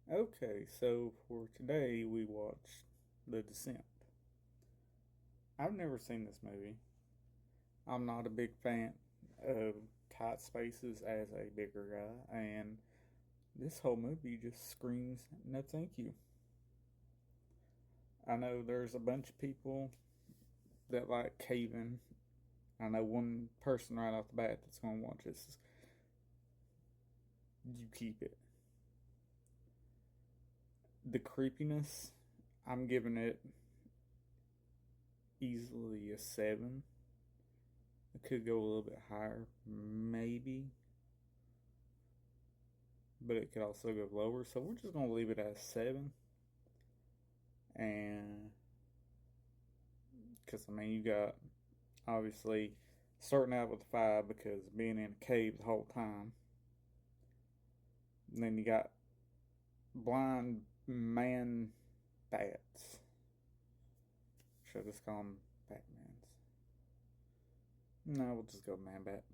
Okay, so for today we watched The Descent. I've never seen this movie. I'm not a big fan of tight spaces as a bigger guy, and this whole movie just screams no thank you. I know there's a bunch of people that like caving. I know one person right off the bat that's going to watch this. You keep it. The creepiness, I'm giving it easily a 7. It could go a little bit higher, maybe, but it could also go lower. So we're just going to leave it at 7. And because, I mean, you got obviously starting out with 5 because being in a cave the whole time. And then you got blind man bats. Should I just call them Batmans? No, we'll just go man bat.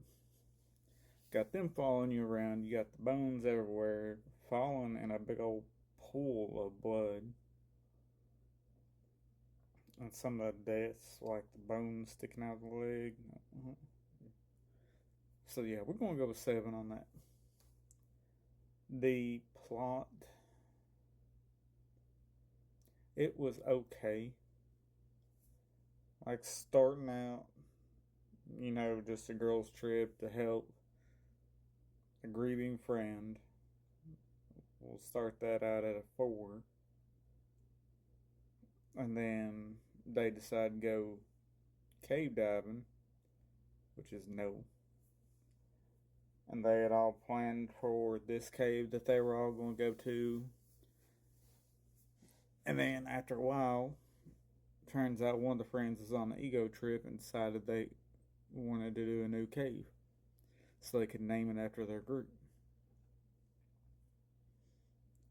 Got them following you around. You got the bones everywhere, falling in a big old pool of blood. And some of the deaths, like the bones sticking out of the leg. So yeah, we're gonna go with 7 on that. The plot, it was okay. Like starting out, just a girl's trip to help a grieving friend. We'll start that out at a 4. And then they decide to go cave diving, which is no. And they had all planned for this cave that they were all going to go to. And then after a while, turns out one of the friends was on an ego trip and decided they wanted to do a new cave so they could name it after their group.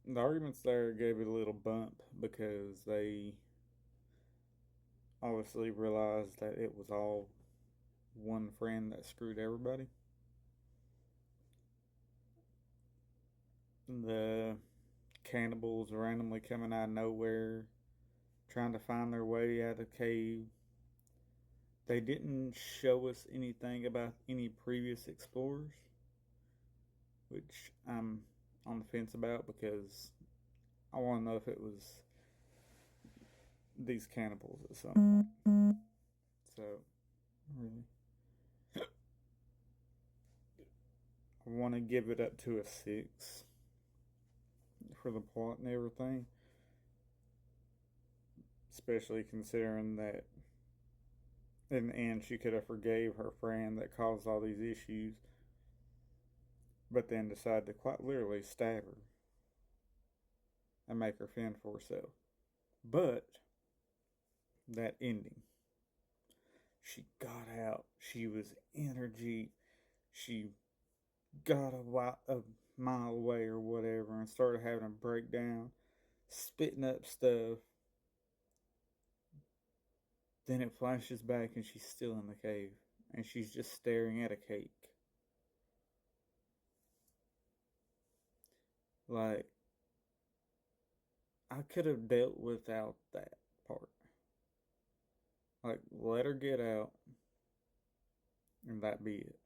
The arguments there gave it a little bump because they obviously realized that it was all one friend that screwed everybody. The cannibals randomly coming out of nowhere, trying to find their way out of the cave. They didn't show us anything about any previous explorers, which I'm on the fence about because I want to know if it was these cannibals at some point. So, really, I want to give it up to a 6 for the plot and everything, especially considering that in the end she could have forgave her friend that caused all these issues, but then decided to quite literally stab her and make her fend for herself. But that ending, she got out. She was in her jeep. She got a mile away or whatever and started having a breakdown, spitting up stuff. Then it flashes back and she's still in the cave and she's just staring at a cake. Like, I could have dealt without that part. Like, let her get out and that be it.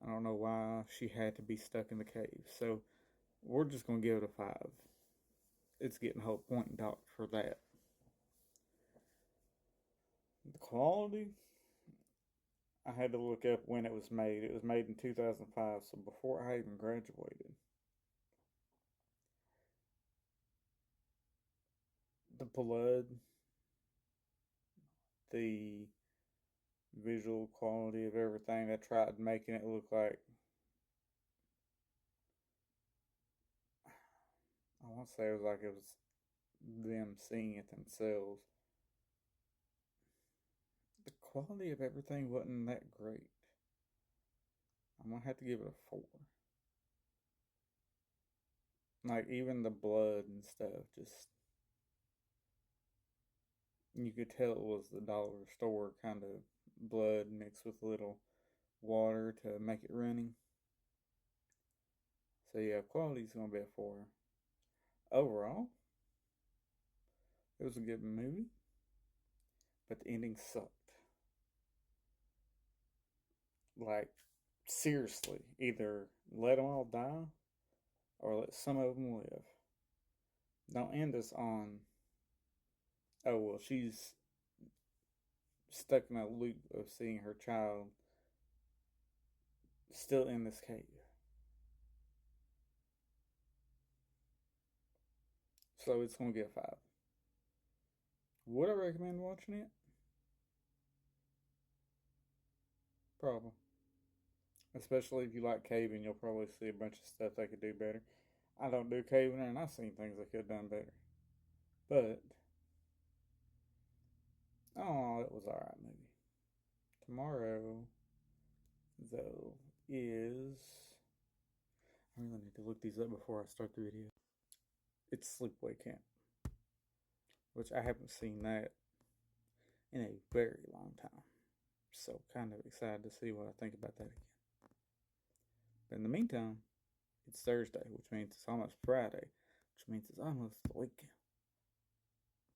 I don't know why she had to be stuck in the cave. So, we're just going to give it a 5. It's getting whole point and dot for that. The quality, I had to look up when it was made. It was made in 2005, so before I even graduated. The blood, the visual quality of everything, they tried making it look like, I want to say it was like it was them seeing it themselves. The quality of everything wasn't that great. I'm gonna have to give it a 4. Like even the blood and stuff, just you could tell it was the dollar store kind of blood mixed with a little water to make it running. So yeah, quality's gonna be a 4. Overall, it was a good movie, but the ending sucked. Like, seriously, either let them all die or let some of them live. Don't end us on, oh, well, she's stuck in a loop of seeing her child still in this cave. So it's going to get a 5. Would I recommend watching it? Probably. Especially if you like caving, you'll probably see a bunch of stuff they could do better. I don't do caving, and I've seen things they could have done better. But, oh, it was alright movie. Tomorrow, though, is. I really need to look these up before I start the video. It's Sleepaway Camp, which I haven't seen that in a very long time. So, kind of excited to see what I think about that again. But in the meantime, it's Thursday, which means it's almost Friday, which means it's almost the weekend.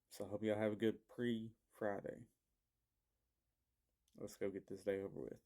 So, I hope y'all have a good pre-Friday. Let's go get this day over with.